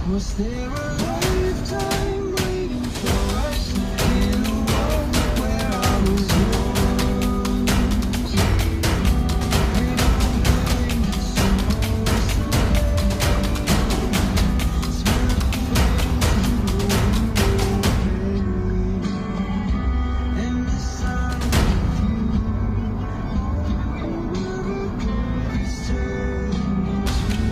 Was there a lifetime waiting for us in a world where I was yours? When I'm feeling supposed to it's and the sound of you is turning to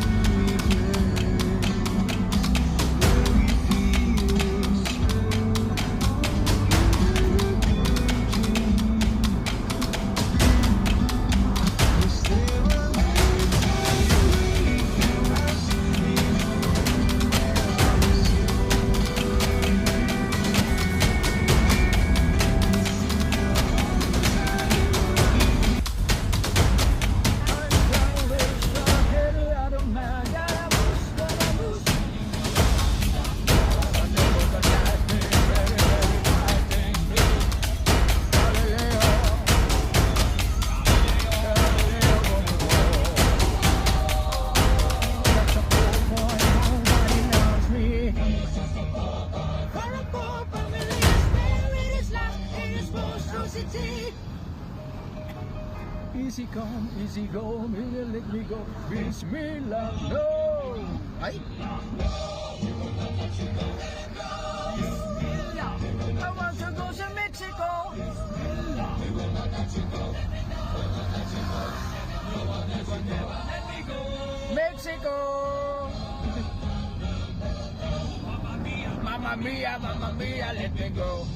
easy come, easy go, may let me go. Bismillah, no! Ay! I want to go to Mexico. Mexico. Mamma mia, let me go.